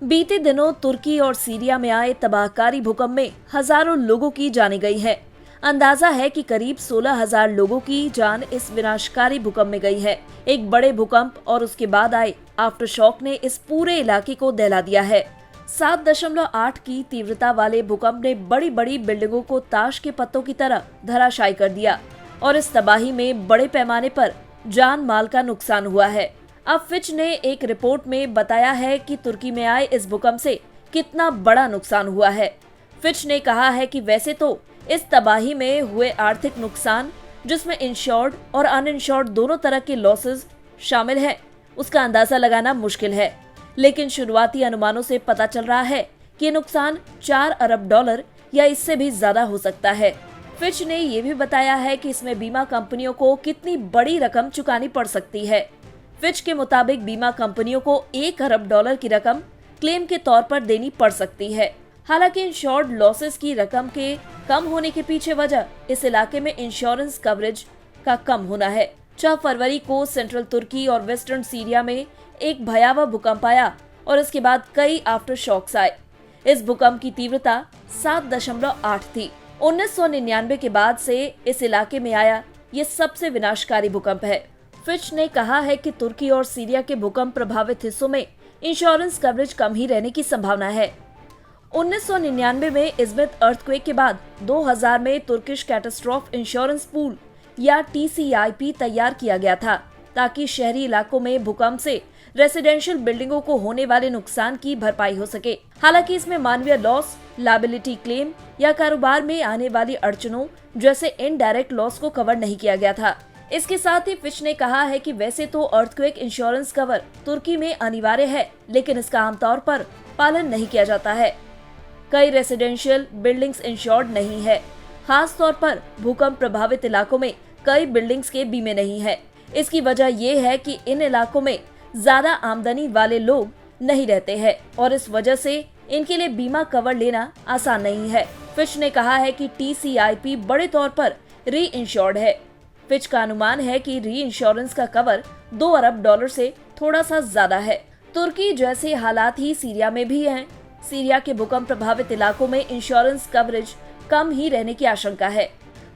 बीते दिनों तुर्की और सीरिया में आए तबाहकारी भूकंप में हजारों लोगं की जानें गई है। अंदाजा है कि करीब 16,000 लोगों की जान इस विनाशकारी भूकंप में गई है। एक बड़े भूकंप और उसके बाद आए आफ्टर शॉक ने इस पूरे इलाके को दहला दिया है। 7.8 की तीव्रता वाले भूकंप ने बड़ी बड़ी बिल्डिंगों को ताश के पत्तों की तरह धराशायी कर दिया और इस तबाही में बड़े पैमाने पर जान माल का नुकसान हुआ है। अब फिच ने एक रिपोर्ट में बताया है कि तुर्की में आए इस भूकंप से कितना बड़ा नुकसान हुआ है। फिच ने कहा है कि वैसे तो इस तबाही में हुए आर्थिक नुकसान, जिसमें इंश्योर्ड और अनइंश्योर्ड दोनों तरह के लॉसेस शामिल हैं, उसका अंदाजा लगाना मुश्किल है, लेकिन शुरुआती अनुमानों से पता चल रहा है कि नुकसान 4 अरब डॉलर या इससे भी ज्यादा हो सकता है। फिच ने यह भी बताया है कि इसमें बीमा कंपनियों को कितनी बड़ी रकम चुकानी पड़ सकती है। फिच के मुताबिक बीमा कंपनियों को 1 अरब डॉलर की रकम क्लेम के तौर पर देनी पड़ सकती है। हालांकि इंश्योर्ड लॉसेस की रकम के कम होने के पीछे वजह इस इलाके में इंश्योरेंस कवरेज का कम होना है। 4 फरवरी को सेंट्रल तुर्की और वेस्टर्न सीरिया में एक भयावह भूकंप आया और इसके बाद कई आफ्टर शॉक्स आए। इस भूकंप की तीव्रता 7.8 थी। 1999 के बाद से इस इलाके में आया ये सबसे विनाशकारी भूकंप है। फिच ने कहा है कि तुर्की और सीरिया के भूकंप प्रभावित हिस्सों में इंश्योरेंस कवरेज कम ही रहने की संभावना है। 1999 में इज़मित अर्थक्वेक के बाद 2000 में तुर्किश कैटास्ट्रोफ इंश्योरेंस पूल या TCIP तैयार किया गया था, ताकि शहरी इलाकों में भूकंप से रेसिडेंशियल बिल्डिंगों को होने वाले नुकसान की भरपाई हो सके। हालांकि इसमें मानवीय लॉस, लायबिलिटी क्लेम या कारोबार में आने वाली अड़चनों जैसे इनडायरेक्ट लॉस को कवर नहीं किया गया था। इसके साथ ही फिच ने कहा है कि वैसे तो अर्थक्वेक इंश्योरेंस कवर तुर्की में अनिवार्य है, लेकिन इसका आमतौर पर पालन नहीं किया जाता है। कई रेसिडेंशियल बिल्डिंग्स इंश्योर्ड नहीं है, खास तौर पर भूकंप प्रभावित इलाकों में कई बिल्डिंग्स के बीमे नहीं है। इसकी वजह ये है कि इन इलाकों में ज्यादा आमदनी वाले लोग नहीं रहते हैं और इस वजह से इनके लिए बीमा कवर लेना आसान नहीं है। फिच ने कहा है कि TCIP बड़े तौर पर री इंश्योर्ड है। फिच का अनुमान है कि री इंश्योरेंस का कवर 2 अरब डॉलर से थोड़ा सा ज्यादा है। तुर्की जैसे हालात ही सीरिया में भी हैं। सीरिया के भूकंप प्रभावित इलाकों में इंश्योरेंस कवरेज कम ही रहने की आशंका है।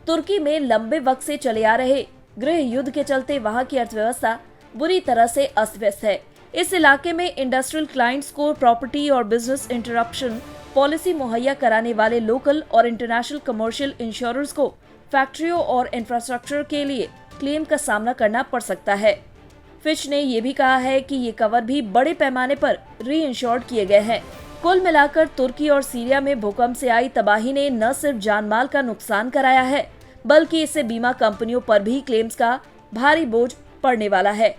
तुर्की में लंबे वक्त से चले आ रहे गृह युद्ध के चलते वहां की अर्थव्यवस्था बुरी तरह से अस्त व्यस्त है। इस इलाके में इंडस्ट्रियल क्लाइंट्स को प्रॉपर्टी और बिजनेस इंटरप्शन पॉलिसी मुहैया कराने वाले लोकल और इंटरनेशनल कमर्शियल इंश्योरर्स को फैक्ट्रियों और इंफ्रास्ट्रक्चर के लिए क्लेम का सामना करना पड़ सकता है। फिच ने यह भी कहा है कि ये कवर भी बड़े पैमाने पर री इंश्योर्ड किए गए हैं। कुल मिलाकर तुर्की और सीरिया में भूकंप से आई तबाही ने न सिर्फ जानमाल का नुकसान कराया है, बल्कि इससे बीमा कंपनियों पर भी क्लेम्स का भारी बोझ पड़ने वाला है।